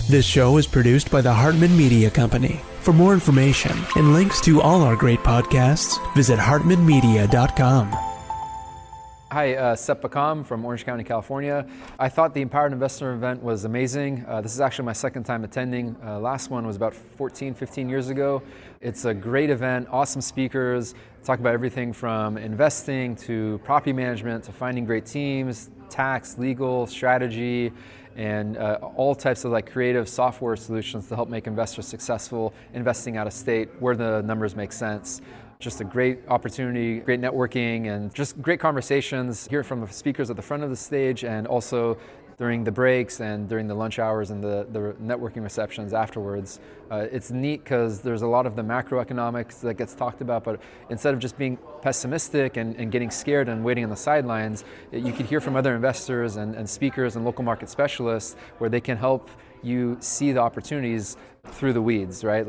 This show is produced by the Hartman Media Company. For more information and links to all our great podcasts, visit hartmanmedia.com. Hi, Sep Bakam from Orange County, California. I thought the Empowered Investor event was amazing. This is actually my second time attending. Last one was about 15 years ago. It's a great event, awesome speakers, talk about everything from investing to property management to finding great teams, tax, legal, strategy, and all types of creative software solutions to help make investors successful investing out of state where the numbers make sense. Just a great opportunity, great networking, and just great conversations. Hear from the speakers at the front of the stage and also during the breaks and during the lunch hours and the networking receptions afterwards. It's neat because there's a lot of the macroeconomics that gets talked about, but instead of just being pessimistic and getting scared and waiting on the sidelines, you could hear from other investors and speakers and local market specialists where they can help you see the opportunities through the weeds, right?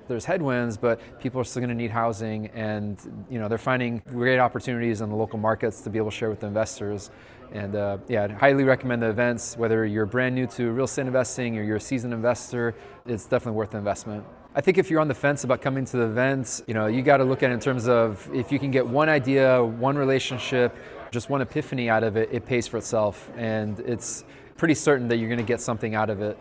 There's headwinds, but people are still going to need housing, and they're finding great opportunities in the local markets to be able to share with the investors. And I'd highly recommend the events, whether you're brand new to real estate investing or you're a seasoned investor. It's definitely worth the investment. I think if you're on the fence about coming to the events, you got to look at it in terms of if you can get one idea, one relationship, just one epiphany out of it, it pays for itself, and it's pretty certain that you're going to get something out of it.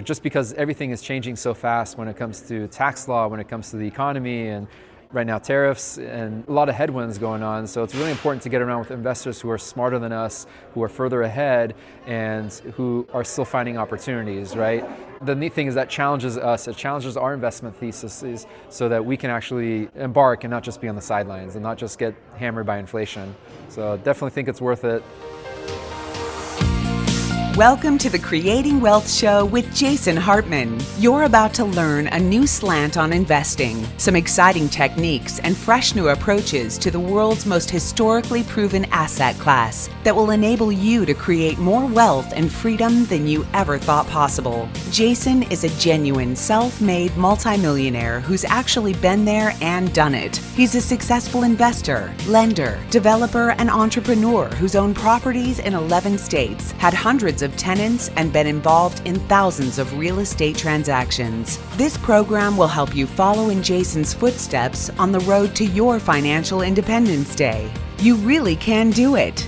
Just because everything is changing so fast when it comes to tax law, when it comes to the economy, and right now tariffs, and a lot of headwinds going on. So it's really important to get around with investors who are smarter than us, who are further ahead, and who are still finding opportunities, right? The neat thing is that challenges us, it challenges our investment theses so that we can actually embark and not just be on the sidelines and not just get hammered by inflation. So definitely think it's worth it. Welcome to the Creating Wealth Show with Jason Hartman. You're about to learn a new slant on investing, some exciting techniques, and fresh new approaches to the world's most historically proven asset class that will enable you to create more wealth and freedom than you ever thought possible. Jason is a genuine self-made multimillionaire who's actually been there and done it. He's a successful investor, lender, developer, and entrepreneur who's owned properties in 11 states, had hundreds of tenants, and been involved in thousands of real estate transactions. This program will help you follow in Jason's footsteps on the road to your financial independence day. You really can do it.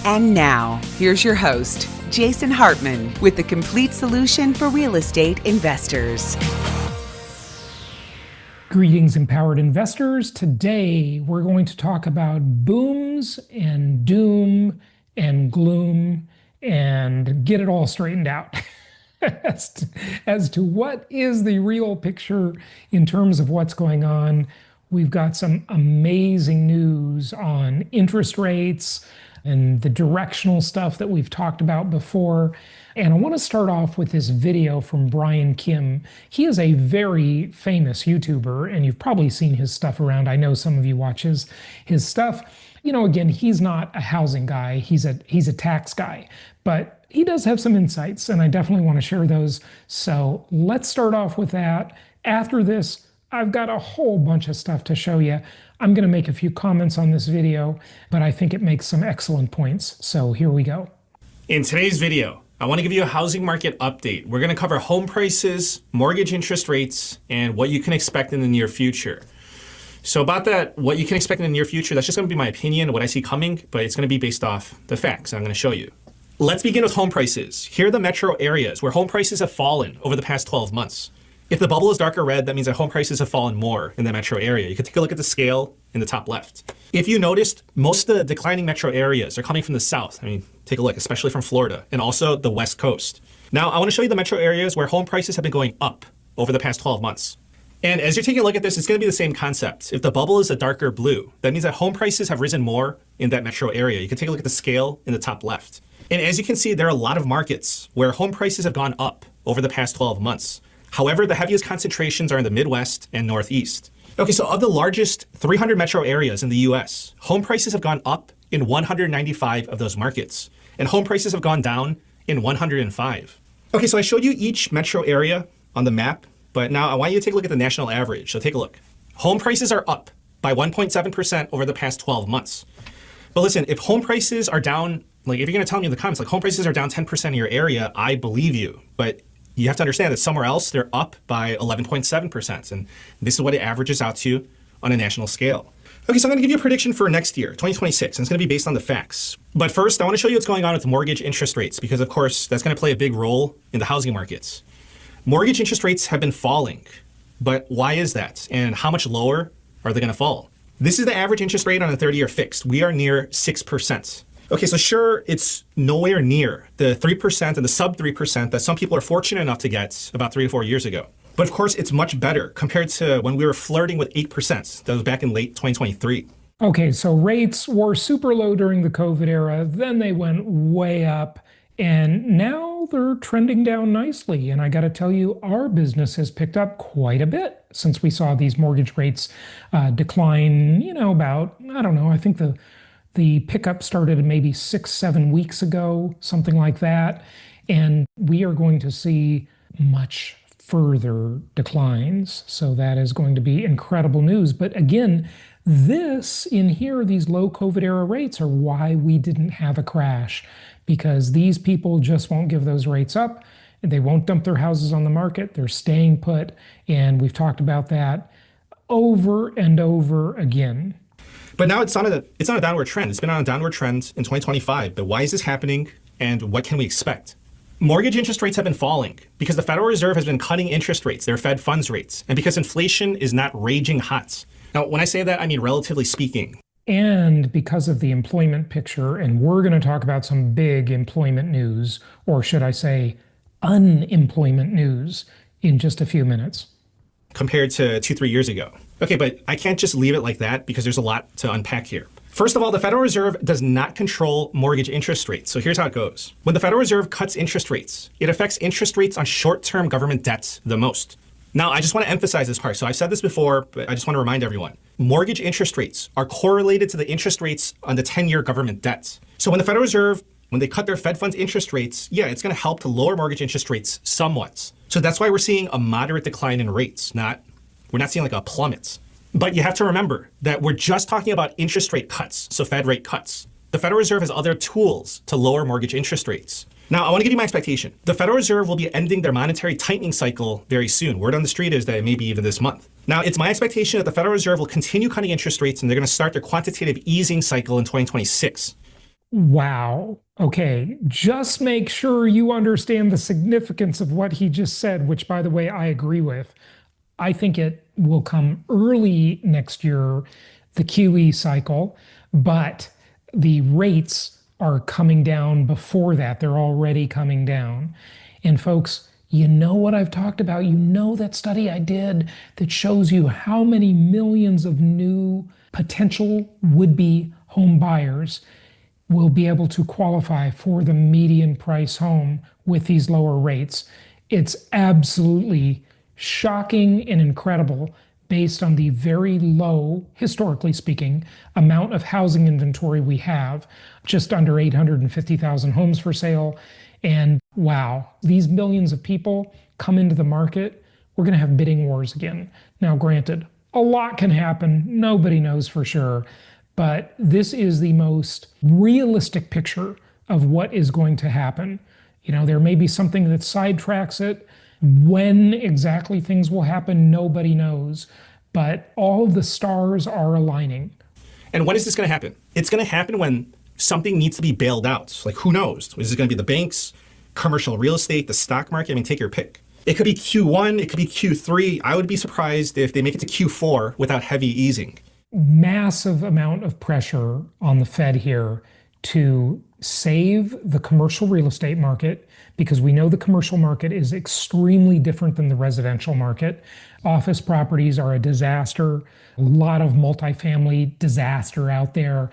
And now, here's your host, Jason Hartman, with the complete solution for real estate investors. Greetings, empowered investors. Today, we're going to talk about booms and doom and gloom and get it all straightened out as to what is the real picture in terms of what's going on. We've got some amazing news on interest rates and the directional stuff that we've talked about before. And I want to start off with this video from Brian Kim. He is a very famous YouTuber, and you've probably seen his stuff around. I know some of you watch his stuff. Again, he's not a housing guy, he's a tax guy, but he does have some insights, and I definitely want to share those. So let's start off with that. After this, I've got a whole bunch of stuff to show you. I'm going to make a few comments on this video, but I think it makes some excellent points. So here we go. In today's video, I want to give you a housing market update. We're going to cover home prices, mortgage interest rates, and what you can expect in the near future. So about that, what you can expect in the near future, that's just going to be my opinion, what I see coming, but it's going to be based off the facts I'm going to show you. Let's begin with home prices. Here are the metro areas where home prices have fallen over the past 12 months. If the bubble is darker red, that means that home prices have fallen more in the metro area. You can take a look at the scale in the top left. If you noticed, most of the declining metro areas are coming from the south. Take a look, especially from Florida and also the West Coast. Now, I want to show you the metro areas where home prices have been going up over the past 12 months. And as you're taking a look at this, it's going to be the same concept. If the bubble is a darker blue, that means that home prices have risen more in that metro area. You can take a look at the scale in the top left. And as you can see, there are a lot of markets where home prices have gone up over the past 12 months. However, the heaviest concentrations are in the Midwest and Northeast. Okay, so of the largest 300 metro areas in the US, home prices have gone up in 195 of those markets, and home prices have gone down in 105. Okay, so I showed you each metro area on the map, but now I want you to take a look at the national average. So take a look. Home prices are up by 1.7% over the past 12 months. But listen, if home prices are down, if you're going to tell me in the comments, home prices are down 10% in your area, I believe you. But you have to understand that somewhere else they're up by 11.7%. And this is what it averages out to on a national scale. Okay, so I'm going to give you a prediction for next year, 2026, and it's going to be based on the facts. But first, I want to show you what's going on with mortgage interest rates, because of course, that's going to play a big role in the housing markets. Mortgage interest rates have been falling, but why is that? And how much lower are they going to fall? This is the average interest rate on a 30-year fixed. We are near 6%. Okay, so sure, it's nowhere near the 3% and the sub 3% that some people are fortunate enough to get about 3 to 4 years ago. But of course, it's much better compared to when we were flirting with 8%. That was back in late 2023. Okay, so rates were super low during the COVID era, then they went way up, and now they're trending down nicely. And I got to tell you, our business has picked up quite a bit since we saw these mortgage rates decline, about, I don't know, I think the pickup started maybe 6-7 weeks ago, something like that. And we are going to see much further declines. So that is going to be incredible news. But again, this in here, these low COVID era rates are why we didn't have a crash, because these people just won't give those rates up. They won't dump their houses on the market. They're staying put. And we've talked about that over and over again. But now it's on a downward trend. It's been on a downward trend in 2025. But why is this happening, and what can we expect? Mortgage interest rates have been falling because the Federal Reserve has been cutting interest rates, their Fed funds rates, and because inflation is not raging hot. Now, when I say that, I mean relatively speaking. And because of the employment picture, and we're going to talk about some big employment news, or should I say unemployment news, in just a few minutes. Compared to 2-3 years ago. Okay, but I can't just leave it like that because there's a lot to unpack here. First of all, the Federal Reserve does not control mortgage interest rates. So here's how it goes. When the Federal Reserve cuts interest rates, it affects interest rates on short-term government debts the most. Now, I just want to emphasize this part. So I've said this before, but I just want to remind everyone. Mortgage interest rates are correlated to the interest rates on the 10-year government debts. So when the Federal Reserve, when they cut their Fed funds interest rates, yeah, it's going to help to lower mortgage interest rates somewhat. So that's why we're seeing a moderate decline in rates, we're not seeing like a plummet. But you have to remember that we're just talking about interest rate cuts, so Fed rate cuts. The Federal Reserve has other tools to lower mortgage interest rates. Now, I want to give you my expectation. The Federal Reserve will be ending their monetary tightening cycle very soon. Word on the street is that it may be even this month. Now, it's my expectation that the Federal Reserve will continue cutting interest rates, and they're going to start their quantitative easing cycle in 2026. Wow. Okay, just make sure you understand the significance of what he just said, which, by the way, I agree with. I think it will come early next year, the QE cycle, but the rates are coming down before that. They're already coming down. And folks, you know what I've talked about. You know that study I did that shows you how many millions of new potential would-be home buyers will be able to qualify for the median price home with these lower rates. It's absolutely shocking and incredible based on the very low, historically speaking, amount of housing inventory we have, just under 850,000 homes for sale. And wow, these millions of people come into the market, we're going to have bidding wars again. Now, granted, a lot can happen. Nobody knows for sure. But this is the most realistic picture of what is going to happen. There may be something that sidetracks it. When exactly things will happen, nobody knows. But all of the stars are aligning. And when is this going to happen? It's going to happen when something needs to be bailed out. Like, who knows? Is it going to be the banks, commercial real estate, the stock market? I mean, take your pick. It could be Q1, it could be Q3. I would be surprised if they make it to Q4 without heavy easing. Massive amount of pressure on the Fed here to save the commercial real estate market, because we know the commercial market is extremely different than the residential market. Office properties are a disaster, a lot of multifamily disaster out there.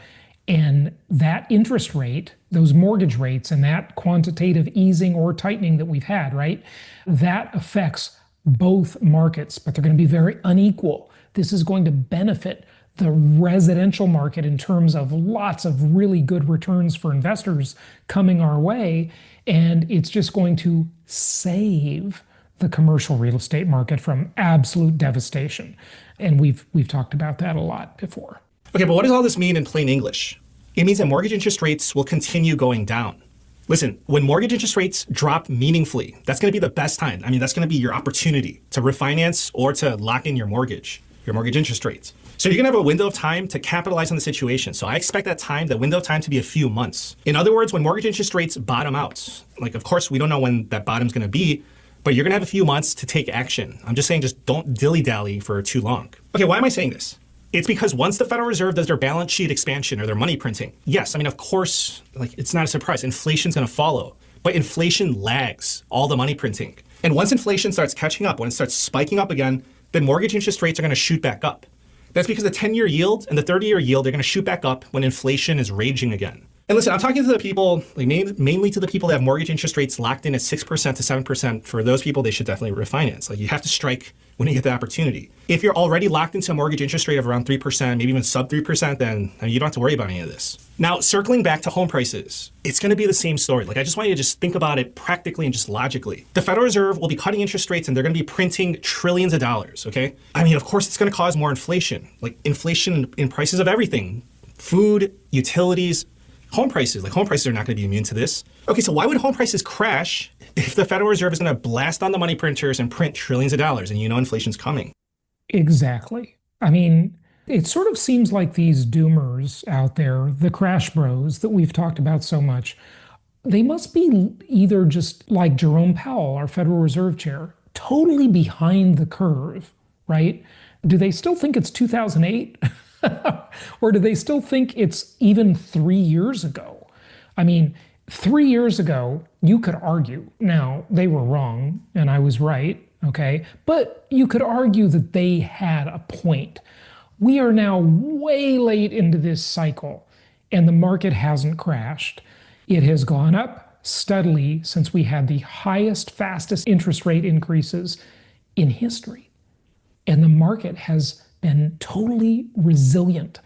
And that interest rate, those mortgage rates, and that quantitative easing or tightening that we've had, right? That affects both markets, but they're going to be very unequal. This is going to benefit the residential market in terms of lots of really good returns for investors coming our way. And it's just going to save the commercial real estate market from absolute devastation. And we've talked about that a lot before. Okay, but what does all this mean in plain English? It means that mortgage interest rates will continue going down. Listen, when mortgage interest rates drop meaningfully, that's going to be the best time. I mean, that's going to be your opportunity to refinance or to lock in your mortgage interest rates. So you're going to have a window of time to capitalize on the situation. So I expect that window of time to be a few months. In other words, when mortgage interest rates bottom out, like, of course, we don't know when that bottom's going to be, but you're going to have a few months to take action. I'm just saying, just don't dilly-dally for too long. Okay, why am I saying this? It's because once the Federal Reserve does their balance sheet expansion or their money printing, yes, I mean, of course, like, it's not a surprise. Inflation's going to follow. But inflation lags all the money printing. And once inflation starts catching up, when it starts spiking up again, then mortgage interest rates are going to shoot back up. That's because the 10-year yield and the 30-year yield are going to shoot back up when inflation is raging again. And listen, I'm talking to the people, like mainly to the people that have mortgage interest rates locked in at 6% to 7%. For those people, they should definitely refinance. Like, you have to strike when you get the opportunity. If you're already locked into a mortgage interest rate of around 3%, maybe even sub 3%, then you don't have to worry about any of this. Now, circling back to home prices, it's going to be the same story. Like, I just want you to just think about it practically and just logically. The Federal Reserve will be cutting interest rates and they're going to be printing trillions of dollars, okay? I mean, of course, it's going to cause more inflation, like inflation in prices of everything, food, utilities, home prices. Like, home prices are not going to be immune to this. Okay, so why would home prices crash if the Federal Reserve is going to blast on the money printers and print trillions of dollars and inflation's coming? Exactly. I mean, it sort of seems like these doomers out there, the crash bros that we've talked about so much, they must be either just like Jerome Powell, our Federal Reserve Chair, totally behind the curve, right? Do they still think it's 2008? Or do they still think it's even 3 years ago? I mean, 3 years ago, you could argue. Now, they were wrong, and I was right, okay? But you could argue that they had a point. We are now way late into this cycle, and the market hasn't crashed. It has gone up steadily since we had the highest, fastest interest rate increases in history. And the market has been totally resilient.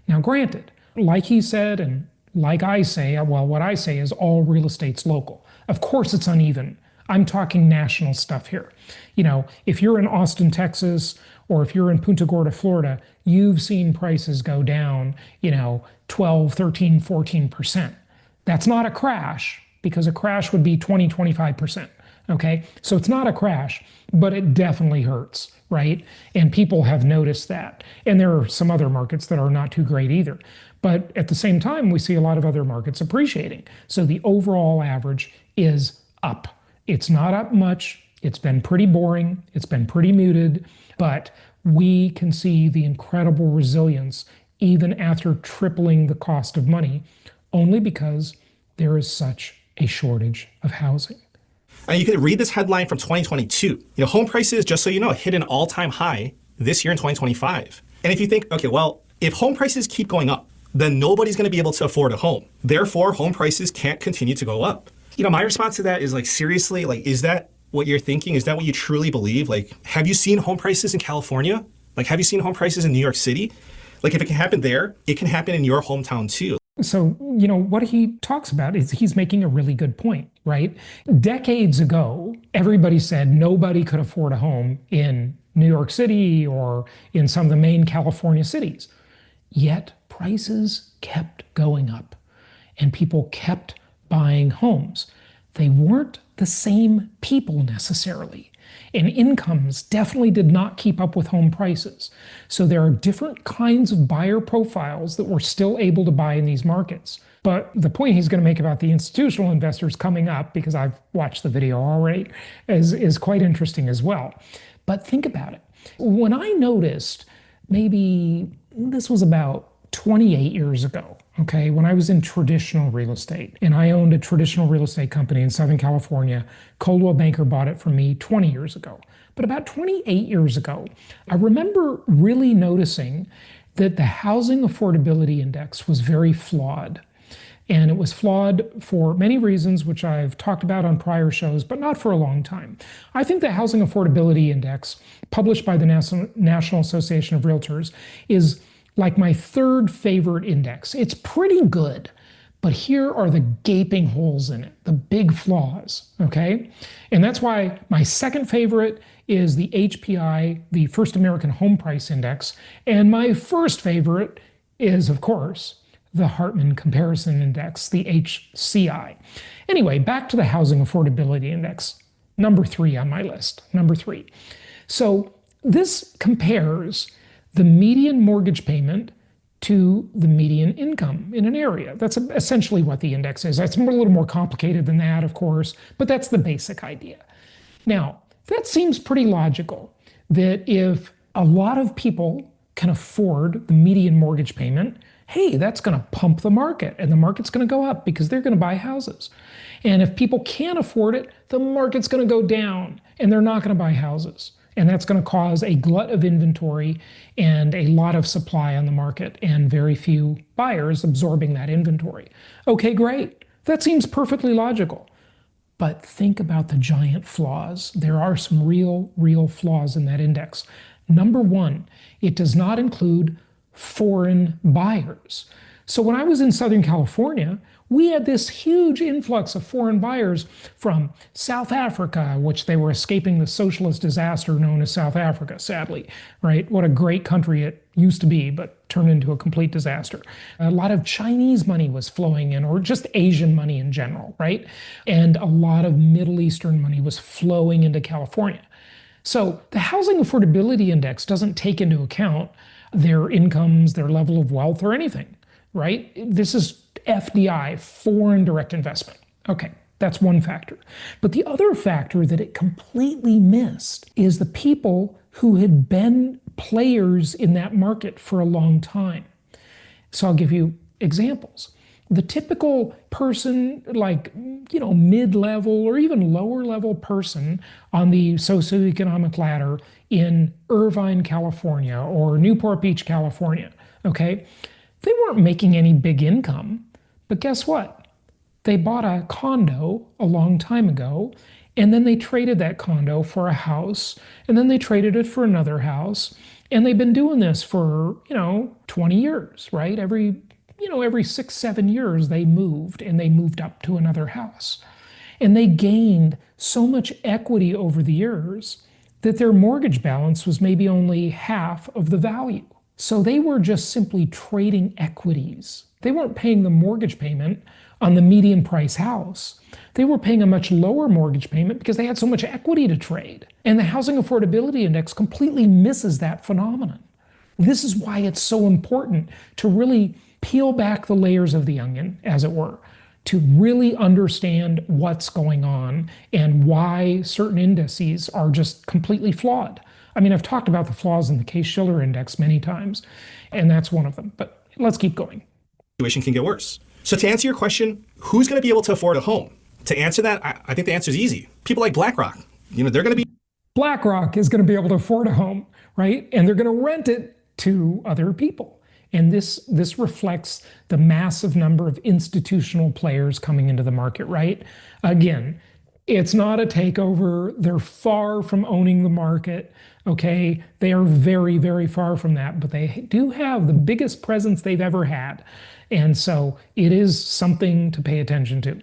Now, granted, like he said, and like I say, well, what I say is all real estate's local. Of course it's uneven. I'm talking national stuff here. You know, if you're in Austin, Texas, or if you're in Punta Gorda, Florida, you've seen prices go down, 12, 13, 14%. That's not a crash, because a crash would be 20, 25%. Okay, so it's not a crash, but it definitely hurts, right? And people have noticed that. And there are some other markets that are not too great either. But at the same time, we see a lot of other markets appreciating. So the overall average is up. It's not up much. It's been pretty boring. It's been pretty muted. But we can see the incredible resilience even after tripling the cost of money, only because there is such a shortage of housing. And you can read this headline from 2022. Home prices, just so you know, hit an all-time high this year in 2025. And if you think, okay, well, if home prices keep going up, then nobody's going to be able to afford a home. Therefore, home prices can't continue to go up. My response to that is, like, seriously, like, is that what you're thinking? Is that what you truly believe? Like, have you seen home prices in California? Like, have you seen home prices in New York City? Like, if it can happen there, it can happen in your hometown too. So, what he talks about is he's making a really good point, right? Decades ago, everybody said nobody could afford a home in New York City or in some of the main California cities. Yet prices kept going up and people kept buying homes. They weren't the same people necessarily. And incomes definitely did not keep up with home prices. So there are different kinds of buyer profiles that were still able to buy in these markets. But the point he's going to make about the institutional investors coming up, because I've watched the video already, is quite interesting as well. But think about it. When I noticed, maybe this was about 28 years ago, okay, when I was in traditional real estate, and I owned a traditional real estate company in Southern California. Coldwell Banker bought it from me 20 years ago. But about 28 years ago, I remember really noticing that the housing affordability index was very flawed. And it was flawed for many reasons, which I've talked about on prior shows, but not for a long time. I think the Housing Affordability Index, published by the National Association of Realtors, is like my third favorite index. It's pretty good, but here are the gaping holes in it, the big flaws, okay? And that's why my second favorite is the HPI, the First American Home Price Index, and my first favorite is, of course, the Hartman Comparison Index, the HCI. Anyway, back to the Housing Affordability Index, number 3 on my list, number 3. So this compares the median mortgage payment to the median income in an area. That's essentially what the index is. It's a little more complicated than that, of course, but that's the basic idea. Now, that seems pretty logical, that if a lot of people can afford the median mortgage payment, hey, that's going to pump the market, and the market's going to go up because they're going to buy houses. And if people can't afford it, the market's going to go down, and they're not going to buy houses. And that's going to cause a glut of inventory and a lot of supply on the market and very few buyers absorbing that inventory. Okay, great. That seems perfectly logical. But think about the giant flaws. There are some real flaws in that index. Number 1, it does not include foreign buyers. So when I was in Southern California, we had this huge influx of foreign buyers from South Africa, which they were escaping the socialist disaster known as South Africa, sadly, right? What a great country it used to be, but turned into a complete disaster. A lot of Chinese money was flowing in, or just Asian money in general, right? And a lot of Middle Eastern money was flowing into California. So the Housing Affordability Index doesn't take into account their incomes, their level of wealth, or anything, right? This is FDI, foreign direct investment. Okay, that's one factor. But the other factor that it completely missed is the people who had been players in that market for a long time. So I'll give you examples. The typical person, like, mid-level or even lower-level person on the socioeconomic ladder in Irvine, California, or Newport Beach, California, okay? They weren't making any big income, but guess what? They bought a condo a long time ago, and then they traded that condo for a house, and then they traded it for another house, and they've been doing this for, 20 years, right? Every 6-7 years they moved, and they moved up to another house. And they gained so much equity over the years that their mortgage balance was maybe only half of the value. So they were just simply trading equities. They weren't paying the mortgage payment on the median price house. They were paying a much lower mortgage payment because they had so much equity to trade. And the Housing Affordability Index completely misses that phenomenon. This is why it's so important to really peel back the layers of the onion, as it were, to really understand what's going on and why certain indices are just completely flawed. I mean, I've talked about the flaws in the Case-Shiller Index many times, and that's one of them. But let's keep going. Situation can get worse. So to answer your question, who's going to be able to afford a home? To answer that, I think the answer is easy. People like BlackRock. They're going to be... BlackRock is going to be able to afford a home, right? And they're going to rent it to other people. And this reflects the massive number of institutional players coming into the market, right? Again, it's not a takeover. They're far from owning the market, okay? They are very far from that, but they do have the biggest presence they've ever had. And so it is something to pay attention to.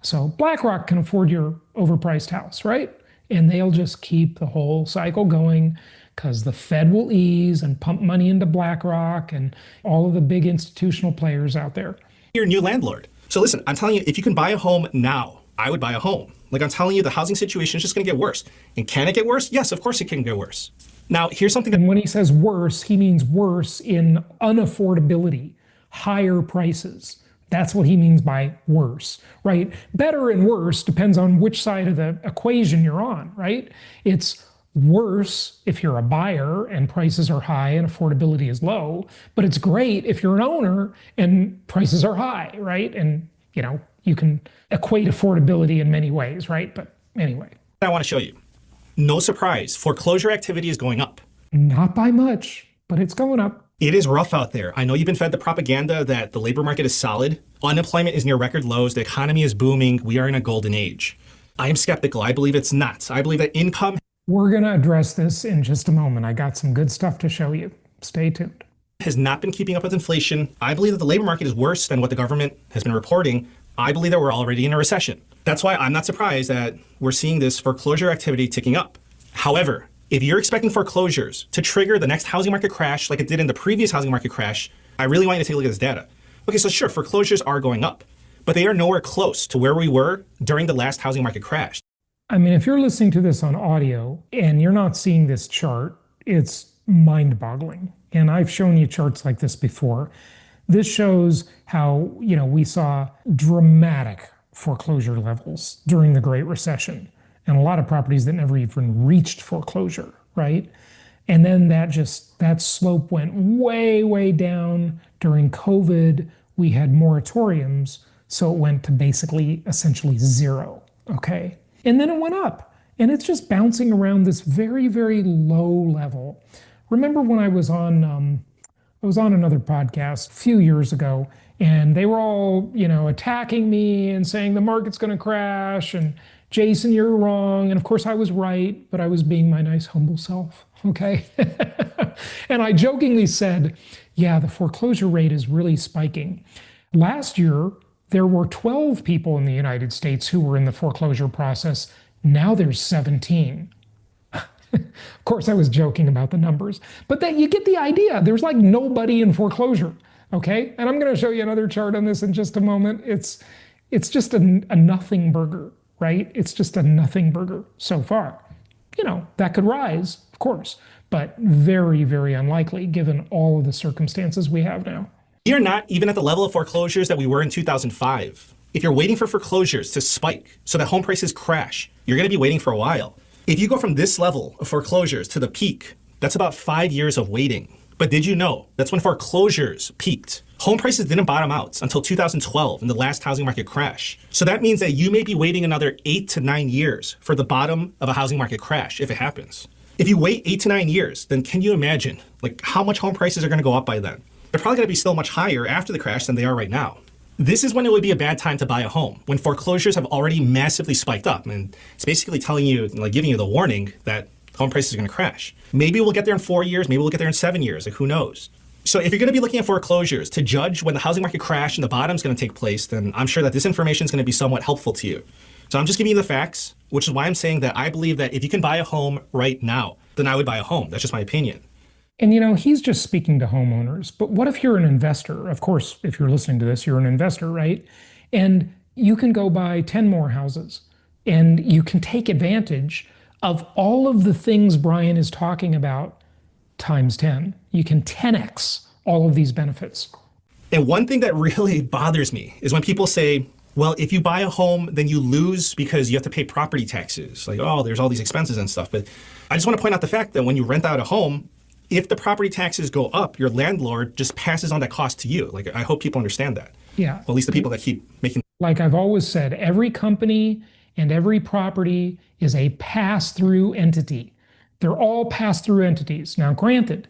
So BlackRock can afford your overpriced house, right? And they'll just keep the whole cycle going because the Fed will ease and pump money into BlackRock and all of the big institutional players out there. Your new landlord. So listen, I'm telling you, if you can buy a home now, I would buy a home. Like I'm telling you, the housing situation is just going to get worse. And can it get worse? Yes, of course it can get worse. Now, here's something that... And when he says worse, he means worse in unaffordability, higher prices. That's what he means by worse, right? Better and worse depends on which side of the equation you're on, right? It's worse if you're a buyer and prices are high and affordability is low, but it's great if you're an owner and prices are high, right? And, you can equate affordability in many ways, right? But anyway. I want to show you. No surprise, foreclosure activity is going up. Not by much, but it's going up. It is rough out there. I know you've been fed the propaganda that the labor market is solid. Unemployment is near record lows. The economy is booming. We are in a golden age. I am skeptical. I believe it's not. I believe that income... We're going to address this in just a moment. I got some good stuff to show you. Stay tuned. ...has not been keeping up with inflation. I believe that the labor market is worse than what the government has been reporting. I believe that we're already in a recession. That's why I'm not surprised that we're seeing this foreclosure activity ticking up. However, if you're expecting foreclosures to trigger the next housing market crash like it did in the previous housing market crash, I really want you to take a look at this data. Okay, so sure, foreclosures are going up, but they are nowhere close to where we were during the last housing market crash. I mean, if you're listening to this on audio and you're not seeing this chart, it's mind-boggling. And I've shown you charts like this before. This shows how, we saw dramatic foreclosure levels during the Great Recession, and a lot of properties that never even reached foreclosure, right? And then that slope went way, way down. During COVID, we had moratoriums, so it went to basically essentially zero, okay? And then it went up, and it's just bouncing around this very, very low level. Remember when I was on another podcast a few years ago, and they were all, attacking me and saying the market's going to crash, and Jason, you're wrong. And of course I was right, but I was being my nice, humble self, okay? And I jokingly said, yeah, the foreclosure rate is really spiking. Last year, there were 12 people in the United States who were in the foreclosure process. Now there's 17. Of course, I was joking about the numbers, but then you get the idea. There's like nobody in foreclosure, okay? And I'm going to show you another chart on this in just a moment. It's just a nothing burger, right? It's just a nothing burger so far. That could rise, of course, but very, very unlikely given all of the circumstances we have now. You're not even at the level of foreclosures that we were in 2005. If you're waiting for foreclosures to spike so that home prices crash, you're going to be waiting for a while. If you go from this level of foreclosures to the peak, that's about 5 years of waiting. But did you know that's when foreclosures peaked? Home prices didn't bottom out until 2012 in the last housing market crash. So that means that you may be waiting another 8 to 9 years for the bottom of a housing market crash if it happens. If you wait 8 to 9 years, then can you imagine how much home prices are going to go up by then? They're probably going to be still much higher after the crash than they are right now. This is when it would be a bad time to buy a home, when foreclosures have already massively spiked up. And it's basically telling you, giving you the warning that home prices are going to crash. Maybe we'll get there in 4 years, maybe we'll get there in 7 years, who knows? So if you're going to be looking at foreclosures to judge when the housing market crash and the bottom is going to take place, then I'm sure that this information is going to be somewhat helpful to you. So I'm just giving you the facts, which is why I'm saying that I believe that if you can buy a home right now, then I would buy a home. That's just my opinion. And he's just speaking to homeowners, but what if you're an investor? Of course, if you're listening to this, you're an investor, right? And you can go buy 10 more houses, and you can take advantage of all of the things Brian is talking about times 10. You can 10x all of these benefits. And one thing that really bothers me is when people say, well, if you buy a home, then you lose because you have to pay property taxes. There's all these expenses and stuff. But I just want to point out the fact that when you rent out a home, if the property taxes go up, your landlord just passes on that cost to you. I hope people understand that. Yeah. Well, at least the people that keep making. Like I've always said, every company and every property is a pass-through entity. They're all pass-through entities. Now, granted,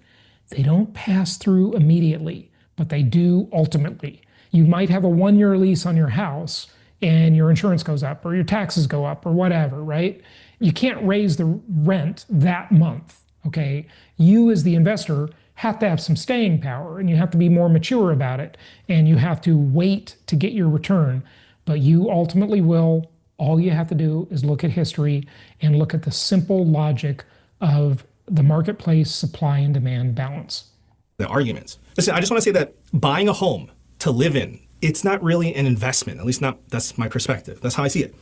they don't pass through immediately, but they do ultimately. You might have a 1-year lease on your house and your insurance goes up or your taxes go up or whatever, right? You can't raise the rent that month. Okay, you as the investor have to have some staying power, and you have to be more mature about it, and you have to wait to get your return, but you ultimately will. All you have to do is look at history and look at the simple logic of the marketplace supply and demand balance. The arguments. Listen, I just want to say that buying a home to live in, it's not really an investment, at least that's my perspective. That's how I see it.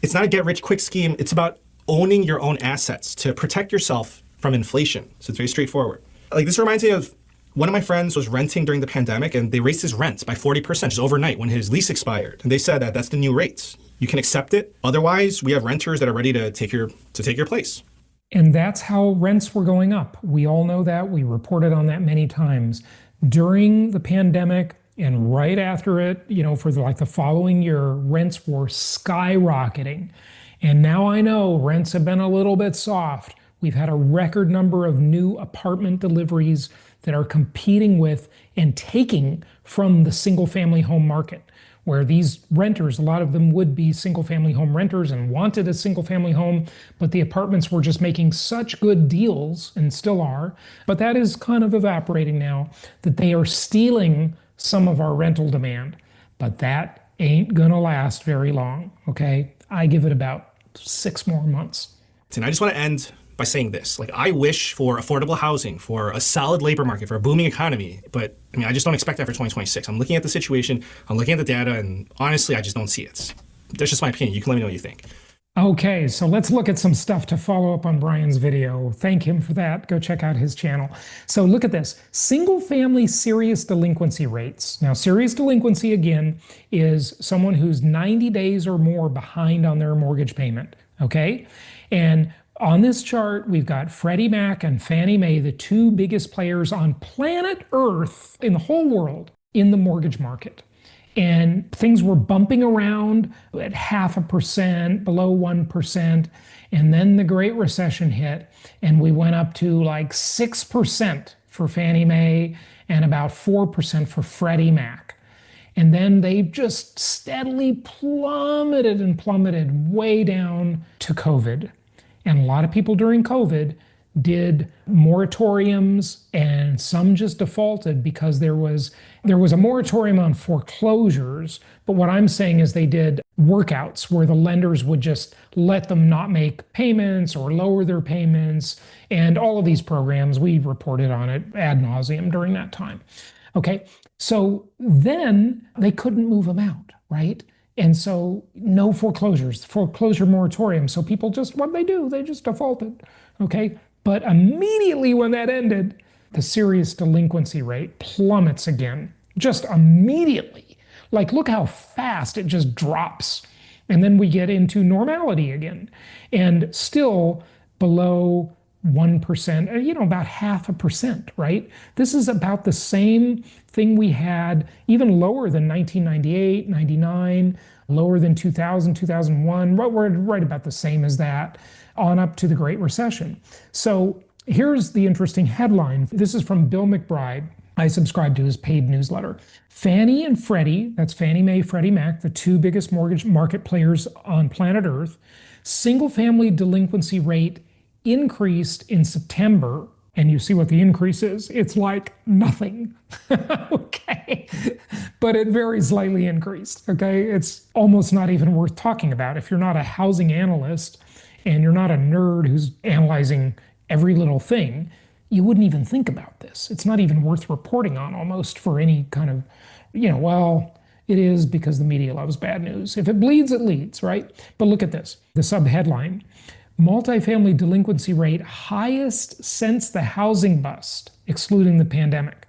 It's not a get-rich-quick scheme. It's about owning your own assets to protect yourself from inflation. So it's very straightforward. This reminds me of one of my friends was renting during the pandemic, and they raised his rent by 40% just overnight when his lease expired. And they said that that's the new rates. You can accept it. Otherwise, we have renters that are ready to take your place. And that's how rents were going up. We all know that. We reported on that many times. During the pandemic and right after it, for the following year, rents were skyrocketing. And now I know rents have been a little bit soft. We've had a record number of new apartment deliveries that are competing with and taking from the single-family home market, where these renters, a lot of them would be single-family home renters and wanted a single-family home, but the apartments were just making such good deals, and still are, but that is kind of evaporating now, that they are stealing some of our rental demand. But that ain't gonna last very long, okay? I give it about 6 more months. And I just want to end by saying this. Like, I wish for affordable housing, for a solid labor market, for a booming economy, but I mean, I just don't expect that for 2026. I'm looking at the situation, I'm looking at the data, and honestly, I just don't see it. That's just my opinion. You can let me know what you think. Okay, so let's look at some stuff to follow up on Brian's video. Thank him for that. Go check out his channel. So look at this. Single family serious delinquency rates. Now, serious delinquency, again, is someone who's 90 days or more behind on their mortgage payment, okay? And on this chart, we've got Freddie Mac and Fannie Mae, the two biggest players on planet Earth in the whole world in the mortgage market. And things were bumping around at 0.5%, below 1%. And then the Great Recession hit, and we went up to like 6% for Fannie Mae and about 4% for Freddie Mac. And then they just steadily plummeted and plummeted way down to COVID. And a lot of people during COVID did moratoriums, and some just defaulted because there was a moratorium on foreclosures. But what I'm saying is they did workouts where the lenders would just let them not make payments or lower their payments. And all of these programs, we reported on it ad nauseum during that time. Okay, so then they couldn't move them out, right? And so no foreclosures, foreclosure moratorium. So people just, what they do, they just defaulted, okay? But immediately when that ended, the serious delinquency rate plummets again, just immediately. Like, look how fast it just drops. And then we get into normality again. And still below 1%, about 0.5%, right? This is about the same thing we had, even lower than 1998, 99, lower than 2000, 2001. We're right about the same as that, on up to the Great Recession. So here's the interesting headline. This is from Bill McBride. I subscribe to his paid newsletter. Fannie and Freddie, that's Fannie Mae, Freddie Mac, the two biggest mortgage market players on planet Earth, single-family delinquency rate increased in September. And you see what the increase is. It's like nothing, okay? But it very slightly increased, okay? It's almost not even worth talking about. If you're not a housing analyst and you're not a nerd who's analyzing every little thing, you wouldn't even think about this. It's not even worth reporting on almost for any kind of, well, it is because the media loves bad news. If it bleeds, it leads, right? But look at this, the subheadline. Multifamily delinquency rate highest since the housing bust, excluding the pandemic.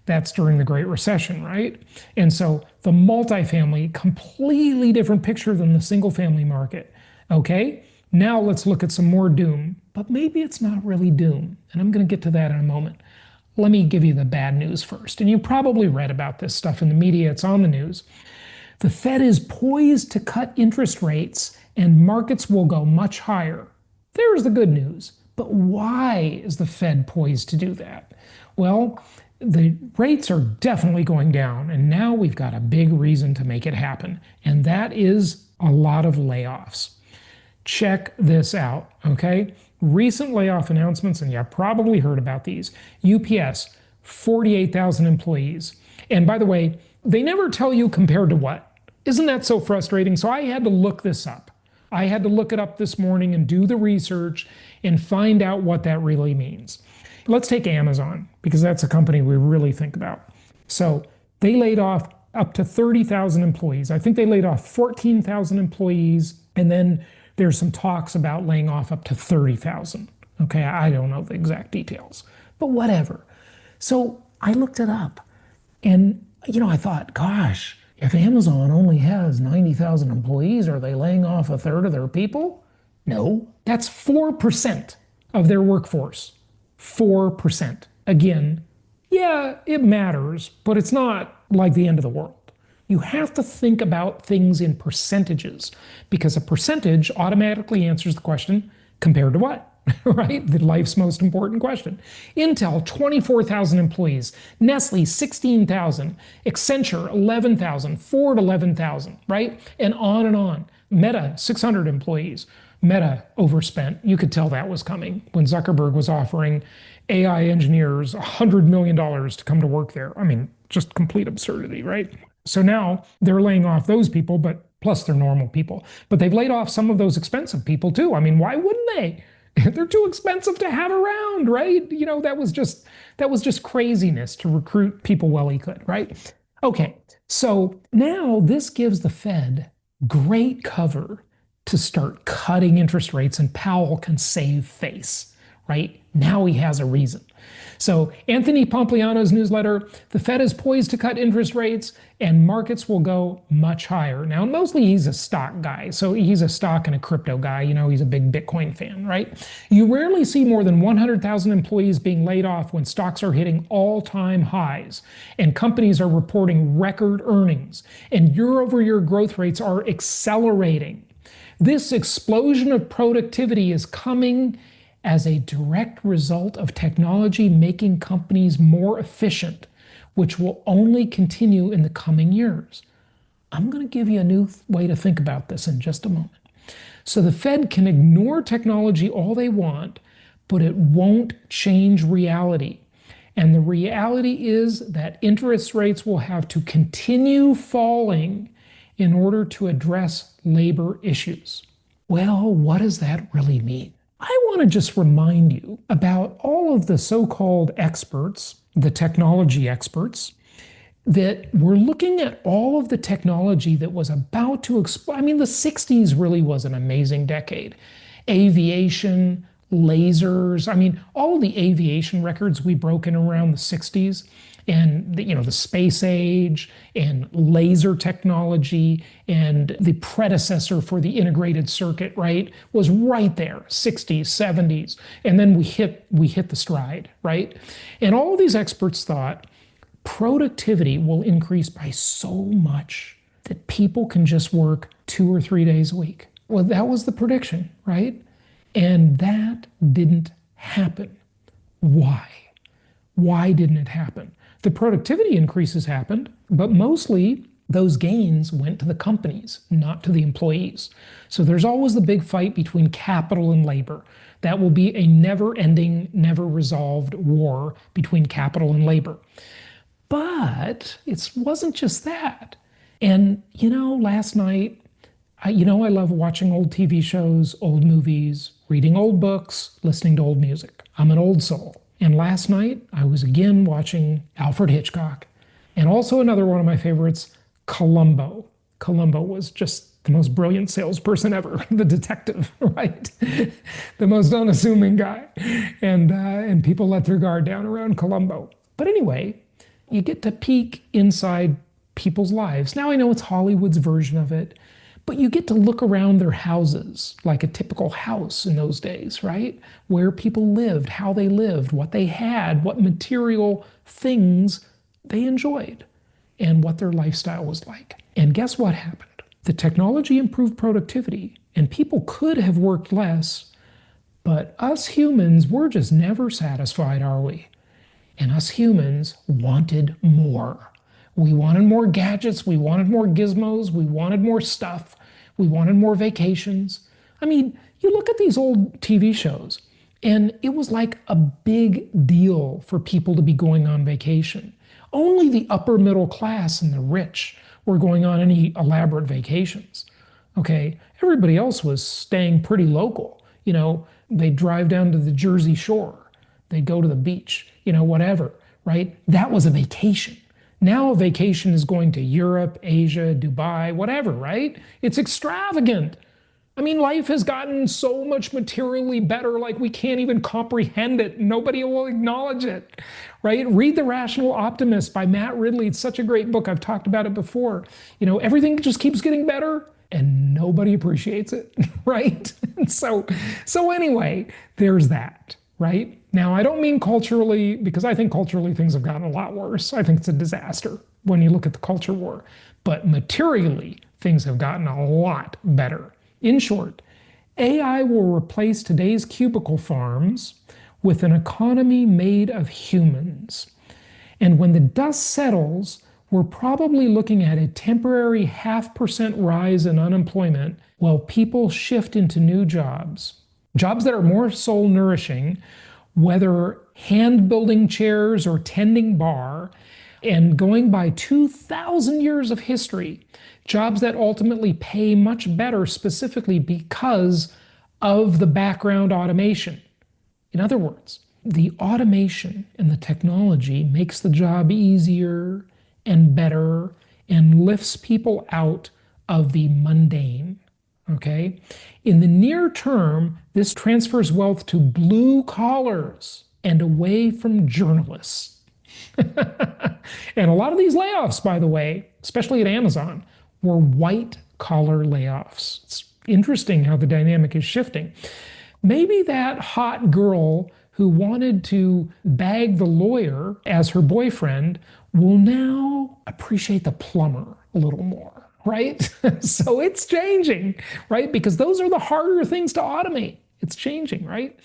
That's during the Great Recession, right? And so the multifamily, completely different picture than the single family market, okay? Now let's look at some more doom, but maybe it's not really doom. And I'm going to get to that in a moment. Let me give you the bad news first. And you probably read about this stuff in the media. It's on the news. The Fed is poised to cut interest rates and markets will go much higher. There's the good news. But why is the Fed poised to do that? Well, the rates are definitely going down, and now we've got a big reason to make it happen, and that is a lot of layoffs. Check this out, okay? Recent layoff announcements, and you've probably heard about these. UPS, 48,000 employees. And by the way, they never tell you compared to what. Isn't that so frustrating? So I had to look this up. I had to look it up this morning and do the research and find out what that really means. Let's take Amazon, because that's a company we really think about. So they laid off up to 30,000 employees. I think they laid off 14,000 employees, and then there's some talks about laying off up to 30,000. Okay, I don't know the exact details, but whatever. So I looked it up, and I thought, gosh, if Amazon only has 90,000 employees, are they laying off a third of their people? No, that's 4% of their workforce. 4%. Again, yeah, it matters, but it's not like the end of the world. You have to think about things in percentages, because a percentage automatically answers the question, compared to what? Right? The life's most important question. Intel, 24,000 employees. Nestle, 16,000. Accenture, 11,000. Ford, 11,000, right? And on and on. Meta, 600 employees. Meta overspent. You could tell that was coming when Zuckerberg was offering AI engineers $100 million to come to work there. I mean, just complete absurdity, right? So now they're laying off those people, but plus they're normal people. But they've laid off some of those expensive people too. I mean, why wouldn't they? They're too expensive to have around, right? That was just craziness to recruit people while he could, right? Okay, so now this gives the Fed great cover to start cutting interest rates, and Powell can save face, right? Now he has a reason. So Anthony Pompliano's newsletter, the Fed is poised to cut interest rates and markets will go much higher. Now, mostly he's a stock guy. So he's a stock and a crypto guy. He's a big Bitcoin fan, right? You rarely see more than 100,000 employees being laid off when stocks are hitting all-time highs and companies are reporting record earnings and year-over-year growth rates are accelerating. This explosion of productivity is coming as a direct result of technology making companies more efficient, which will only continue in the coming years. I'm going to give you a new way to think about this in just a moment. So the Fed can ignore technology all they want, but it won't change reality. And the reality is that interest rates will have to continue falling in order to address labor issues. Well, what does that really mean? I want to just remind you about all of the so-called experts, the technology experts, that were looking at all of the technology that was about to explode. The 60s really was an amazing decade. Aviation, lasers, all of the aviation records we broke in around the 60s, and the space age and laser technology and the predecessor for the integrated circuit, right, was right there, 60s, 70s. And then we hit the stride, right? And all of these experts thought productivity will increase by so much that people can just work 2 or 3 days a week. Well, that was the prediction, right? And that didn't happen. Why? Why didn't it happen? The productivity increases happened, but mostly those gains went to the companies, not to the employees. So there's always the big fight between capital and labor. That will be a never-ending, never-resolved war between capital and labor. But it wasn't just that. And, last night, I love watching old TV shows, old movies, reading old books, listening to old music. I'm an old soul. And last night, I was again watching Alfred Hitchcock, and also another one of my favorites, Columbo. Columbo was just the most brilliant salesperson ever, the detective, right? The most unassuming guy. And people let their guard down around Columbo. But anyway, you get to peek inside people's lives. Now I know it's Hollywood's version of it, but you get to look around their houses, like a typical house in those days, right? Where people lived, how they lived, what they had, what material things they enjoyed, and what their lifestyle was like. And guess what happened? The technology improved productivity, and people could have worked less, but us humans, we're just never satisfied, are we? And us humans wanted more. We wanted more gadgets, we wanted more gizmos, we wanted more stuff. We wanted more vacations. You look at these old TV shows, and it was like a big deal for people to be going on vacation. Only the upper middle class and the rich were going on any elaborate vacations. Okay, everybody else was staying pretty local. They'd drive down to the Jersey Shore. They'd go to the beach, whatever, right? That was a vacation. Now a vacation is going to Europe, Asia, Dubai, whatever, right? It's extravagant. Life has gotten so much materially better, like we can't even comprehend it. Nobody will acknowledge it, right? Read The Rational Optimist by Matt Ridley. It's such a great book. I've talked about it before. Everything just keeps getting better and nobody appreciates it, right? So anyway, there's that, right? Now, I don't mean culturally, because I think culturally things have gotten a lot worse. I think it's a disaster when you look at the culture war. But materially, things have gotten a lot better. In short, AI will replace today's cubicle farms with an economy made of humans. And when the dust settles, we're probably looking at a temporary 0.5% rise in unemployment while people shift into new jobs. Jobs that are more soul-nourishing, whether hand-building chairs or tending bar, and going by 2,000 years of history, jobs that ultimately pay much better specifically because of the background automation. In other words, the automation and the technology makes the job easier and better and lifts people out of the mundane. Okay? In the near term, this transfers wealth to blue collars and away from journalists. And a lot of these layoffs, by the way, especially at Amazon, were white collar layoffs. It's interesting how the dynamic is shifting. Maybe that hot girl who wanted to bag the lawyer as her boyfriend will now appreciate the plumber a little more, right? So it's changing, right? Because those are the harder things to automate. It's changing, right?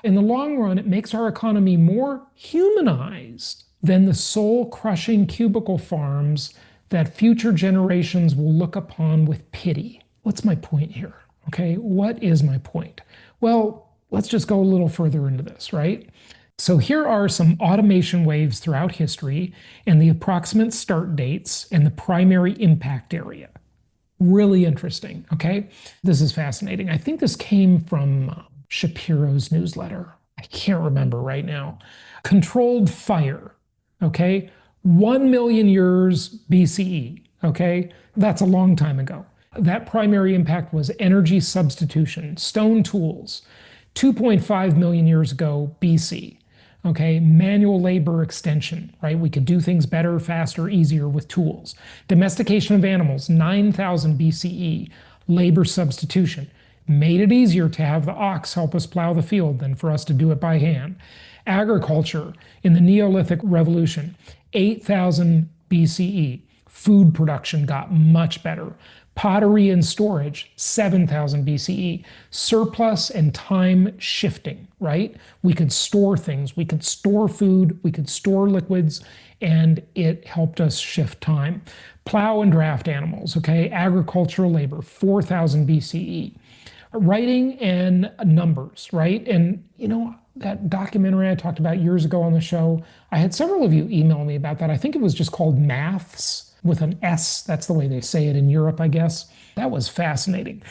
In the long run, it makes our economy more humanized than the soul-crushing cubicle farms that future generations will look upon with pity. What's my point here? Okay, what is my point? Well, let's just go a little further into this, right? So here are some automation waves throughout history and the approximate start dates and the primary impact area. Really interesting, okay? This is fascinating. I think this came from Shapiro's newsletter. I can't remember right now. Controlled fire, okay? 1 million years BCE, okay? That's a long time ago. That primary impact was energy substitution, stone tools. 2.5 million years ago BC, okay? Manual labor extension, right? We could do things better, faster, easier with tools. Domestication of animals, 9,000 BCE. Labor substitution. Made it easier to have the ox help us plow the field than for us to do it by hand. Agriculture in the Neolithic Revolution, 8,000 BCE. Food production got much better. Pottery and storage, 7,000 BCE. Surplus and time shifting, right? We could store things, we could store food, we could store liquids, and it helped us shift time. Plow and draft animals, okay? Agricultural labor, 4,000 BCE. Writing and numbers, right? And you know, that documentary I talked about years ago on the show, I had several of you email me about that. I think it was just called Maths with an S. That's the way they say it in Europe, I guess. That was fascinating.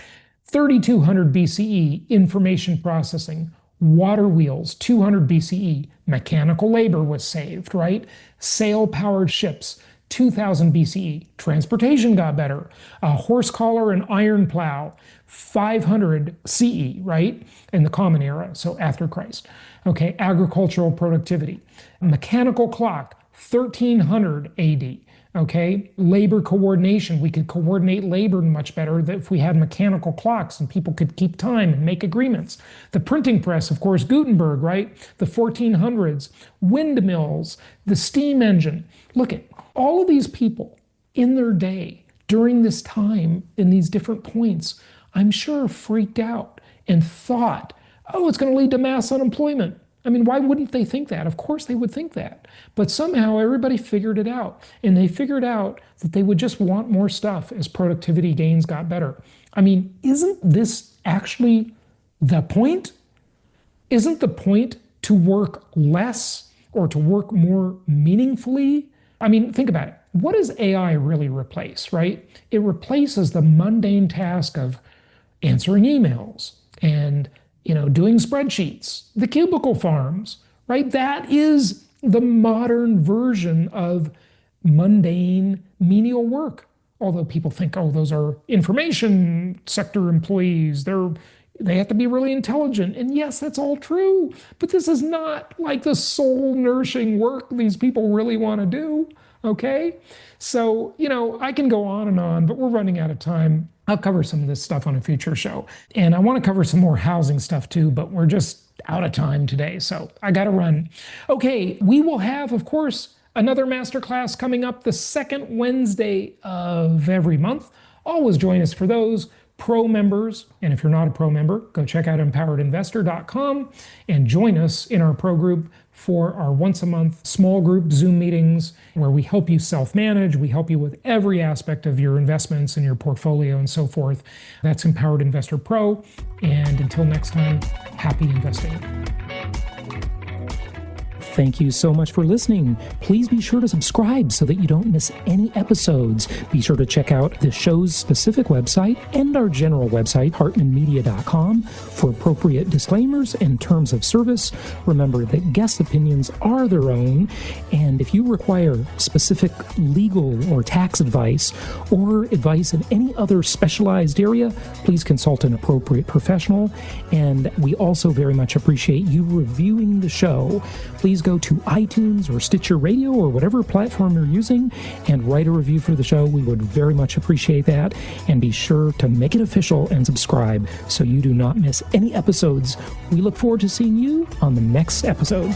3200 BCE, information processing. Water wheels, 200 BCE. Mechanical labor was saved, right? Sail-powered ships, 2000 BCE. Transportation got better. A horse collar and iron plow, 500 CE, right? In the Common Era, so after Christ. Okay, agricultural productivity. Mechanical clock, 1300 AD. Okay, labor coordination. We could coordinate labor much better if we had mechanical clocks and people could keep time and make agreements. The printing press, of course, Gutenberg, right? The 1400s, windmills, the steam engine. Look at all of these people in their day during this time in these different points, I'm sure freaked out and thought, oh, it's going to lead to mass unemployment. I mean, why wouldn't they think that? Of course they would think that. But somehow everybody figured it out. And they figured out that they would just want more stuff as productivity gains got better. I mean, isn't this actually the point? Isn't the point to work less or to work more meaningfully? I mean, think about it. What does AI really replace, right? It replaces the mundane task of answering emails and doing spreadsheets, the cubicle farms, right? That is the modern version of mundane menial work. Although people think, oh, those are information sector employees. They have to be really intelligent. And yes, that's all true. But this is not like the soul nourishing work these people really want to do. Okay? So, I can go on, but we're running out of time. I'll cover some of this stuff on a future show. And I want to cover some more housing stuff too, but we're just out of time today, so I got to run. Okay, we will have, of course, another masterclass coming up the second Wednesday of every month. Always join us for those. Pro members, and if you're not a pro member, go check out empoweredinvestor.com and join us in our pro group for our once a month small group Zoom meetings where we help you self-manage, we help you with every aspect of your investments and your portfolio and so forth. That's Empowered Investor Pro. And until next time, happy investing. Thank you so much for listening. Please be sure to subscribe so that you don't miss any episodes. Be sure to check out the show's specific website and our general website, hartmanmedia.com, for appropriate disclaimers and terms of service. Remember that guest opinions are their own, and if you require specific legal or tax advice or advice in any other specialized area, please consult an appropriate professional. And we also very much appreciate you reviewing the show. Please go to iTunes or Stitcher Radio or whatever platform you're using and write a review for the show. We would very much appreciate that. And be sure to make it official and subscribe so you do not miss any episodes. We look forward to seeing you on the next episode.